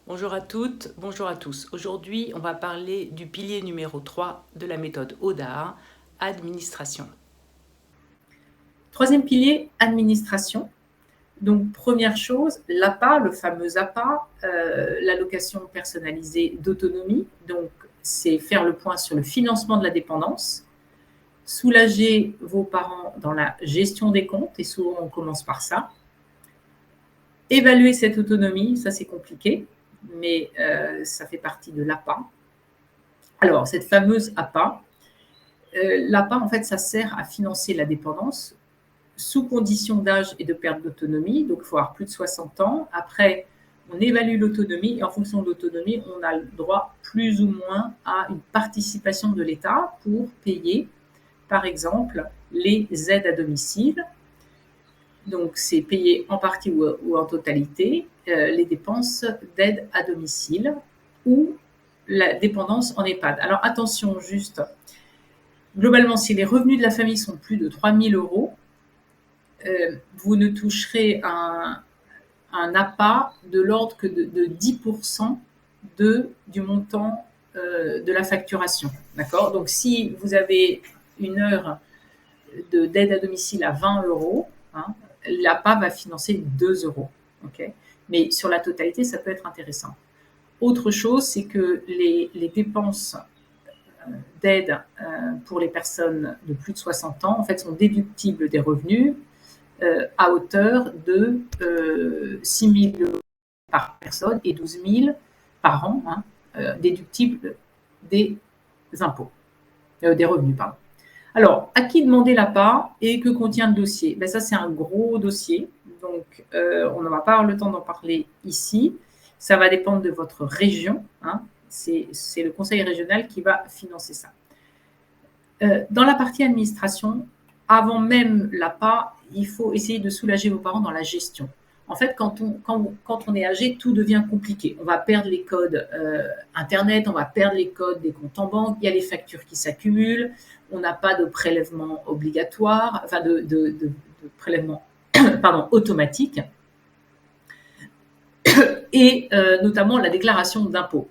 Bonjour à toutes, bonjour à tous. Aujourd'hui, on va parler du pilier numéro 3 de la méthode ODA, administration. Troisième pilier, administration. Donc, première chose, l'APA, le fameux APA, l'allocation personnalisée d'autonomie. Donc, c'est faire le point sur le financement de la dépendance, soulager vos parents dans la gestion des comptes, et souvent on commence par ça. Évaluer cette autonomie, ça c'est compliqué, mais ça fait partie de l'APA. Alors, cette fameuse APA, l'APA, en fait, ça sert à financer la dépendance sous condition d'âge et de perte d'autonomie. Donc, il faut avoir plus de 60 ans. Après, on évalue l'autonomie et en fonction de l'autonomie, on a le droit plus ou moins à une participation de l'État pour payer, par exemple, les aides à domicile. Donc, c'est payer en partie ou en totalité les dépenses d'aide à domicile ou la dépendance en EHPAD. Alors, attention juste, globalement, si les revenus de la famille sont plus de 3 000 euros, vous ne toucherez un APA de l'ordre que de 10% du montant de la facturation. D'accord. Donc, si vous avez une heure d'aide à domicile à 20 euros, hein, l'APA va financer 2 euros. Okay. Mais sur la totalité, ça peut être intéressant. Autre chose, c'est que les dépenses d'aide pour les personnes de plus de 60 ans, en fait, sont déductibles des revenus à hauteur de 6 000 euros par personne et 12 000 par an, hein, déductibles des impôts, des revenus, pardon. Alors, à qui demander l'APA et que contient le dossier? Ben ça, c'est un gros dossier, donc on ne va pas avoir le temps d'en parler ici. Ça va dépendre de votre région, hein. C'est le conseil régional qui va financer ça. Dans la partie administration, avant même l'APA, il faut essayer de soulager vos parents dans la gestion. En fait, quand on est âgé, tout devient compliqué. On va perdre les codes Internet, on va perdre les codes des comptes en banque, il y a les factures qui s'accumulent, on n'a pas de prélèvement obligatoire, enfin de prélèvement pardon, automatique, et notamment la déclaration d'impôt.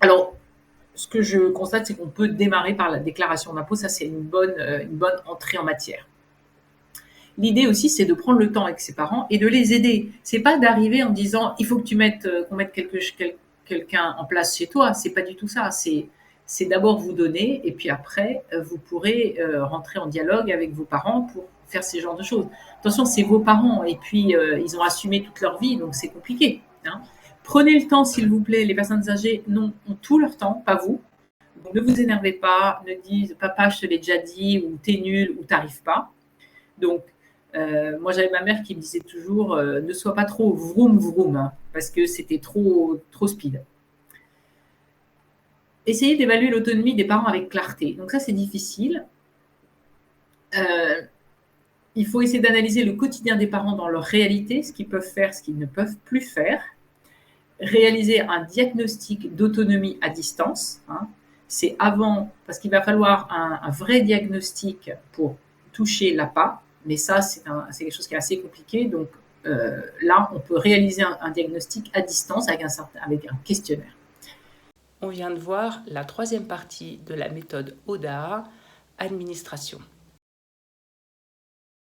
Alors, ce que je constate, c'est qu'on peut démarrer par la déclaration d'impôt. Ça, c'est une bonne entrée en matière. L'idée aussi, c'est de prendre le temps avec ses parents et de les aider. C'est pas d'arriver en disant il faut que tu mettes qu'on mette quelqu'un en place chez toi. C'est pas du tout ça. C'est d'abord vous donner et puis après vous pourrez rentrer en dialogue avec vos parents pour faire ces genres de choses. Attention, c'est vos parents et puis ils ont assumé toute leur vie, donc c'est compliqué, hein. Prenez le temps, s'il vous plaît. Les personnes âgées ont tout leur temps, pas vous. Donc, ne vous énervez pas, ne dites papa, je te l'ai déjà dit, ou t'es nul, ou t'arrives pas. Donc, moi, j'avais ma mère qui me disait toujours ne sois pas trop vroom vroom, hein, parce que c'était trop speed. Essayez d'évaluer l'autonomie des parents avec clarté. Donc, ça, c'est difficile. Il faut essayer d'analyser le quotidien des parents dans leur réalité, ce qu'ils peuvent faire, ce qu'ils ne peuvent plus faire. Réaliser un diagnostic d'autonomie à distance, hein. C'est avant, parce qu'il va falloir un vrai diagnostic pour toucher l'APA, mais ça, c'est quelque chose qui est assez compliqué. Donc là, on peut réaliser un diagnostic à distance avec un questionnaire. On vient de voir la troisième partie de la méthode ODA, administration.